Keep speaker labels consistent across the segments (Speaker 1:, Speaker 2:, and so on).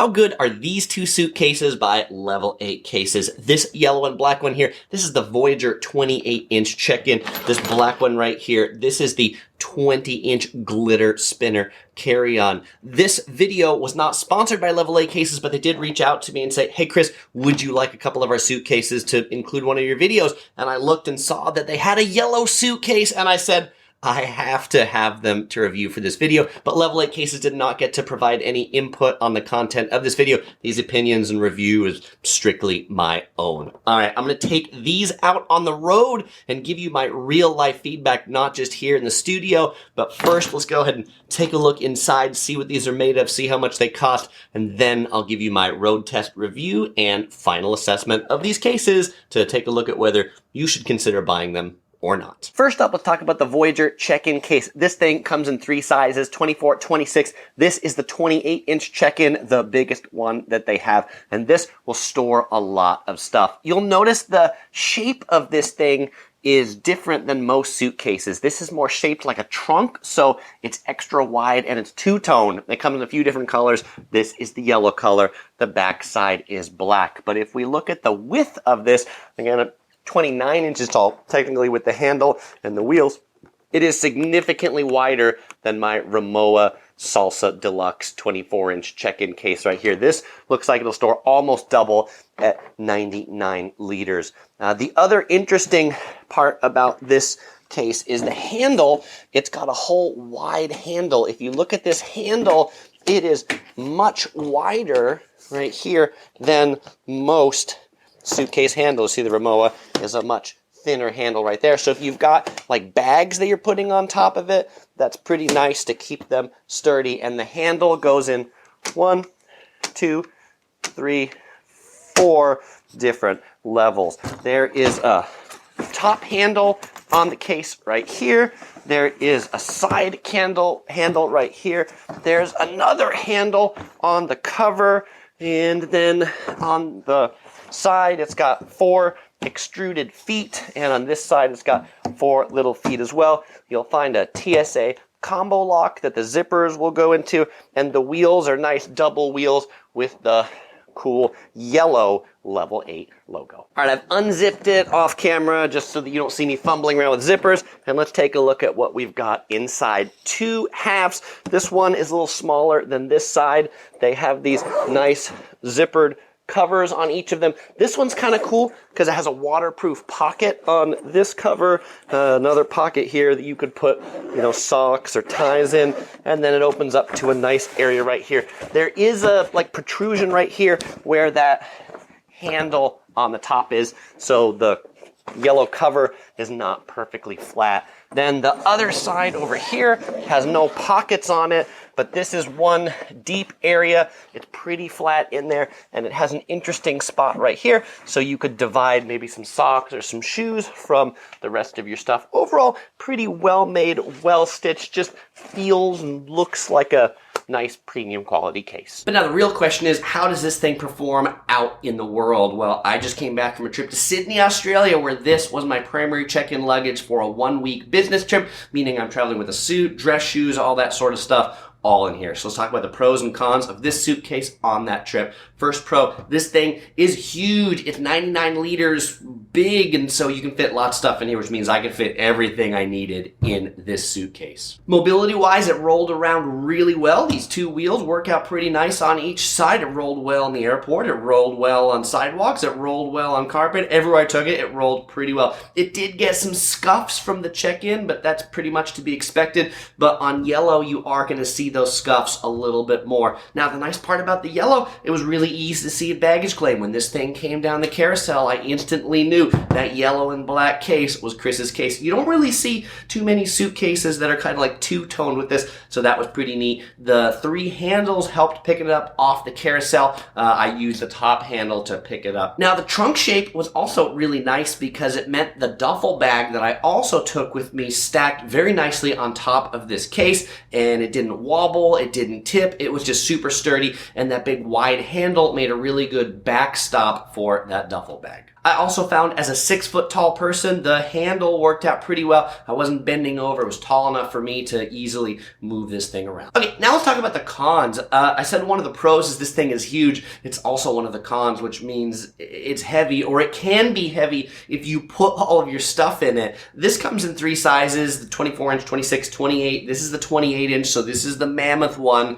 Speaker 1: How good are these two suitcases by Level 8 Cases? This yellow and black one here, this is the Voyageur 28-inch check-in. This black one right here, this is the 20-inch glitter spinner carry-on. This video was not sponsored by Level 8 Cases, but they did reach out to me and say, hey Chris, would you like a couple of our suitcases to include one of your videos? And I looked and saw that they had a yellow suitcase, and I said, I have to have them to review for this video, but Level 8 Cases did not get to provide any input on the content of this video. These opinions and review is strictly my own. All right, I'm going to take these out on the road and give you my real life feedback, not just here in the studio. But first, let's go ahead and take a look inside, see what these are made of, see how much they cost, and then I'll give you my road test review and final assessment of these cases to take a look at whether you should consider buying them or not. First up, let's talk about the Voyageur check-in case. This thing comes in three sizes, 24, 26. This is the 28-inch check-in, the biggest one that they have, and this will store a lot of stuff. You'll notice the shape of this thing is different than most suitcases. This is more shaped like a trunk, so it's extra wide and it's two-tone. It comes in a few different colors. This is the yellow color. The back side is black. But if we look at the width of this, again, 29 inches tall, technically with the handle and the wheels, it is significantly wider than my Rimowa Salsa Deluxe 24-inch check-in case right here. This looks like it'll store almost double at 99 liters. The other interesting part about this case is the handle. It's got a whole wide handle. If you look at this handle, it is much wider right here than most suitcase handles. See, the Rimowa is a much thinner handle right there. So if you've got like bags that you're putting on top of it, that's pretty nice to keep them sturdy. And the handle goes in 1, 2, 3, 4 different levels. There is a top handle on the case right here. There is a side handle right here. There's another handle on the cover, and then on the side it's got 4 extruded feet, and on this side it's got 4 little feet as well. You'll find a TSA combo lock that the zippers will go into, and the wheels are nice double wheels with the cool yellow Level 8 logo. All right, I've unzipped it off camera just so that you don't see me fumbling around with zippers, and let's take a look at what we've got inside. 2 halves. This one is a little smaller than this side. They have these nice zippered covers on each of them. This one's kind of cool because it has a waterproof pocket on this cover, another pocket here that you could put, socks or ties in, and then it opens up to a nice area right here. There is a protrusion right here where that handle on the top is, so the yellow cover is not perfectly flat. Then the other side over here has no pockets on it, but this is one deep area. It's pretty flat in there, and it has an interesting spot right here, so you could divide maybe some socks or some shoes from the rest of your stuff. Overall, pretty well made, well stitched, just feels and looks like a nice premium quality case. But now the real question is, how does this thing perform out in the world? Well, I just came back from a trip to Sydney, Australia, where this was my primary check-in luggage for a 1-week business trip, meaning I'm traveling with a suit, dress shoes, all that sort of stuff, all in here. So let's talk about the pros and cons of this suitcase on that trip. First pro, this thing is huge. It's 99 liters big, and so you can fit lots of stuff in here, which means I can fit everything I needed in this suitcase. Mobility-wise, it rolled around really well. These 2 wheels work out pretty nice on each side. It rolled well in the airport. It rolled well on sidewalks. It rolled well on carpet. Everywhere I took it, it rolled pretty well. It did get some scuffs from the check-in, but that's pretty much to be expected. But on yellow, you are going to see those scuffs a little bit more. Now, the nice part about the yellow, it was really easy to see a baggage claim. When this thing came down the carousel, I instantly knew that yellow and black case was Chris's case. You don't really see too many suitcases that are kind of like two-toned with this, so that was pretty neat. The 3 handles helped pick it up off the carousel. I used the top handle to pick it up. Now, the trunk shape was also really nice because it meant the duffel bag that I also took with me stacked very nicely on top of this case, and it didn't wobble, it didn't tip, it was just super sturdy, and that big wide handle made a really good backstop for that duffel bag. I also found as a 6-foot tall person, the handle worked out pretty well. I wasn't bending over. It was tall enough for me to easily move this thing around. Okay, now let's talk about the cons. I said one of the pros is this thing is huge. It's also one of the cons, which means it's heavy, or it can be heavy if you put all of your stuff in it. This comes in 3 sizes, the 24-inch, 26, 28. This is the 28-inch, so this is the mammoth one.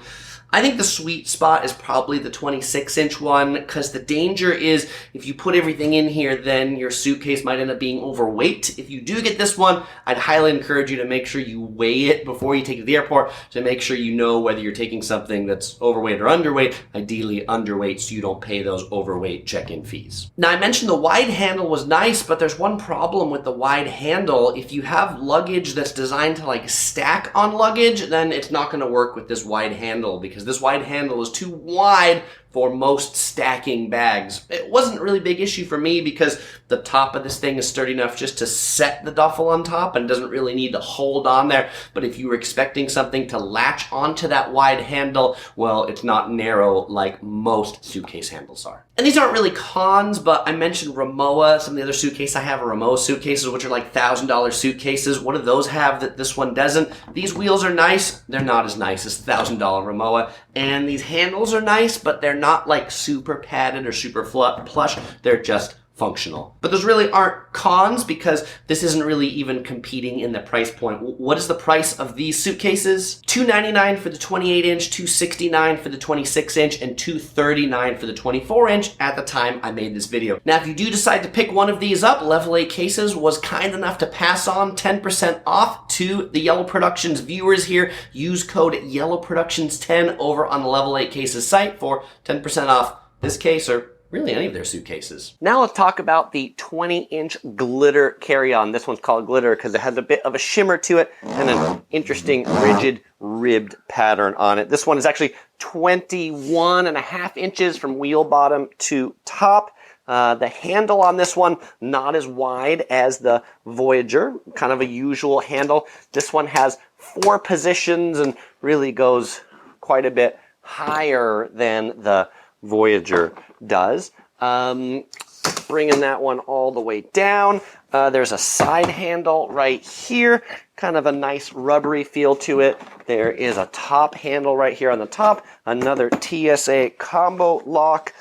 Speaker 1: I think the sweet spot is probably the 26-inch one, because the danger is if you put everything in here, then your suitcase might end up being overweight. If you do get this one, I'd highly encourage you to make sure you weigh it before you take it to the airport to make sure you know whether you're taking something that's overweight or underweight, ideally underweight, so you don't pay those overweight check-in fees. Now, I mentioned the wide handle was nice, but there's one problem with the wide handle. If you have luggage that's designed to like stack on luggage, then it's not going to work with this wide handle, because this wide handle is too wide for most stacking bags. It wasn't a really big issue for me because the top of this thing is sturdy enough just to set the duffel on top and doesn't really need to hold on there. But if you were expecting something to latch onto that wide handle, well, it's not narrow like most suitcase handles are. And these aren't really cons, but I mentioned Rimowa. Some of the other suitcases I have are Rimowa suitcases, which are like $1,000 suitcases. What do those have that this one doesn't? These wheels are nice. They're not as nice as $1,000 Rimowa. And these handles are nice, but they're not like super padded or super plush. They're just functional. But those really aren't cons because this isn't really even competing in the price point. What is the price of these suitcases? $299 for the 28-inch, $269 for the 26-inch, and $239 for the 24-inch at the time I made this video. Now, if you do decide to pick one of these up, Level 8 Cases was kind enough to pass on 10% off to the Yellow Productions viewers here. Use code YELLOWPRODUCTIONS10 over on the Level 8 Cases site for 10% off this case or really any of their suitcases. Now let's talk about the 20-inch glitter carry-on. This one's called glitter because it has a bit of a shimmer to it and an interesting rigid ribbed pattern on it. This one is actually 21.5 inches from wheel bottom to top. The handle on this one, not as wide as the Voyageur, kind of a usual handle. This one has 4 positions and really goes quite a bit higher than the Voyageur does. Bringing that one all the way down. There's a side handle right here, kind of a nice rubbery feel to it. There is a top handle right here on the top, another TSA combo lock,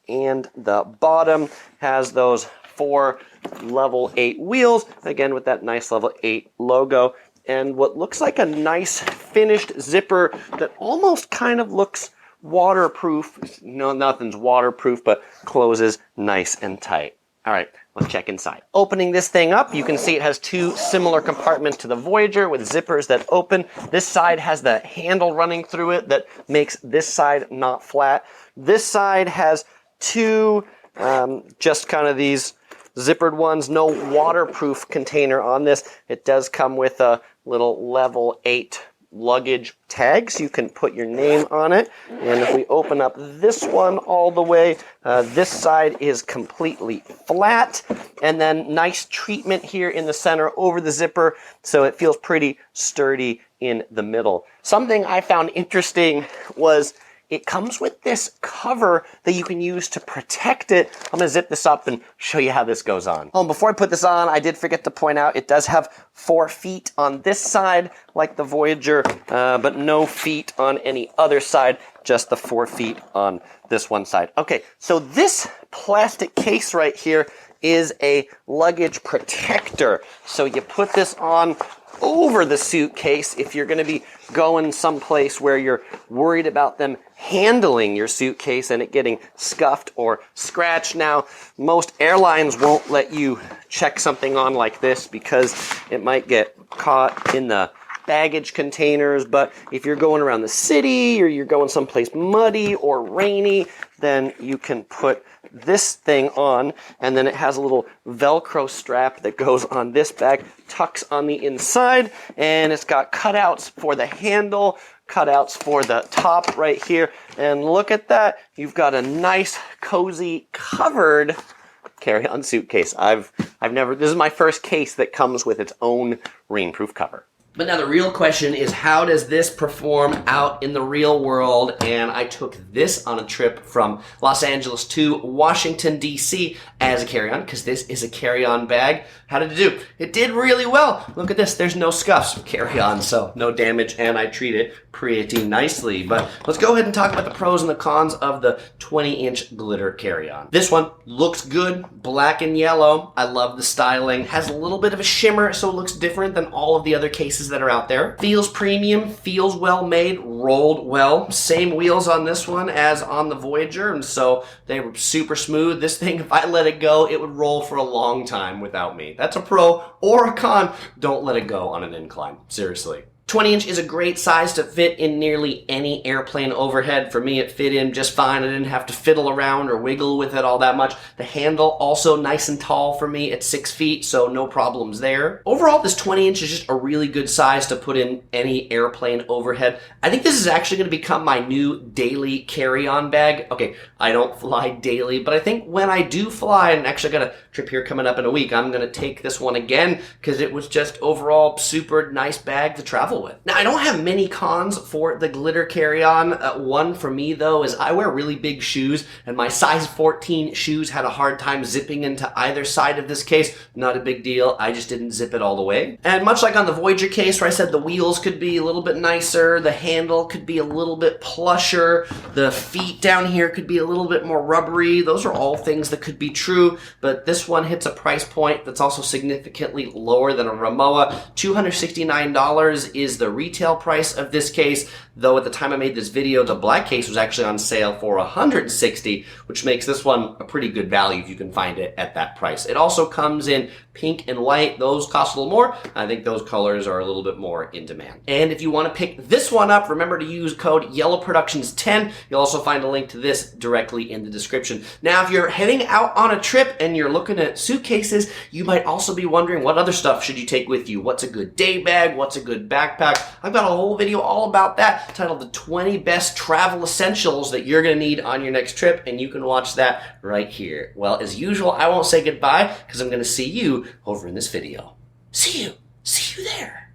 Speaker 1: and the bottom has those 4 level 8 wheels, again with that nice level 8 logo, and what looks like a nice finished zipper that almost kind of looks waterproof. No, nothing's waterproof, but closes nice and tight. All right, let's check inside. Opening this thing up, you can see it has 2 similar compartments to the Voyageur with zippers that open. This side has the handle running through it that makes this side not flat. This side has 2 just kind of these zippered ones, no waterproof container on this. It does come with a little level 8 luggage tag, so you can put your name on it. And if we open up this one all the way, this side is completely flat, and then nice treatment here in the center over the zipper, so it feels pretty sturdy in the middle. Something I found interesting was it comes with this cover that you can use to protect it. I'm going to zip this up and show you how this goes on. Oh, and before I put this on, I did forget to point out it does have 4 feet on this side, like the Voyageur, but no feet on any other side, just the 4 feet on this one side. Okay, so this plastic case right here is a luggage protector. So you put this on over the suitcase if you're going to be going someplace where you're worried about them handling your suitcase and it getting scuffed or scratched. Now, most airlines won't let you check something on like this because it might get caught in the baggage containers, but if you're going around the city or you're going someplace muddy or rainy, then you can put this thing on, and then it has a little Velcro strap that goes on this bag, tucks on the inside, and it's got cutouts for the handle, cutouts for the top right here, and look at that. You've got a nice, cozy, covered carry-on suitcase. I've never, this is my first case that comes with its own rainproof cover. But now the real question is, how does this perform out in the real world? And I took this on a trip from Los Angeles to Washington, D.C. as a carry-on, because this is a carry-on bag. How did it do? It did really well. Look at this. There's no scuffs. Carry-on, so no damage, and I treat it pretty nicely. But let's go ahead and talk about the pros and the cons of the 20-inch glitter carry-on. This one looks good, black and yellow. I love the styling. Has a little bit of a shimmer, so it looks different than all of the other cases that are out there. Feels premium, feels well made, rolled well. Same wheels on this one as on the Voyageur, and so they were super smooth. This thing, if I let it go, it would roll for a long time without me. That's a pro or a con. Don't let it go on an incline. Seriously. 20-inch is a great size to fit in nearly any airplane overhead. For me, it fit in just fine. I didn't have to fiddle around or wiggle with it all that much. The handle, also nice and tall for me at 6 feet, so no problems there. Overall, this 20-inch is just a really good size to put in any airplane overhead. I think this is actually going to become my new daily carry-on bag. Okay, I don't fly daily, but I think when I do fly, and actually got a trip here coming up in a week, I'm going to take this one again because it was just overall super nice bag to travel with. Now, I don't have many cons for the glitter carry-on. One for me, though, is I wear really big shoes, and my size 14 shoes had a hard time zipping into either side of this case. Not a big deal. I just didn't zip it all the way. And much like on the Voyageur case where I said the wheels could be a little bit nicer, the handle could be a little bit plusher, the feet down here could be a little bit more rubbery. Those are all things that could be true, but this one hits a price point that's also significantly lower than a Rimowa. $269 is the retail price of this case, though at the time I made this video, the black case was actually on sale for $160, which makes this one a pretty good value if you can find it at that price. It also comes in pink and white. Those cost a little more. I think those colors are a little bit more in demand. And if you want to pick this one up, remember to use code YELLOWPRODUCTIONS10. You'll also find a link to this directly in the description. Now, if you're heading out on a trip and you're looking at suitcases, you might also be wondering what other stuff should you take with you? What's a good day bag? What's a good backpack? I've got a whole video all about that titled The 20 Best Travel Essentials That You're going to Need on Your Next Trip, and you can watch that right here. Well, as usual, I won't say goodbye because I'm going to see you over in this video. See you there.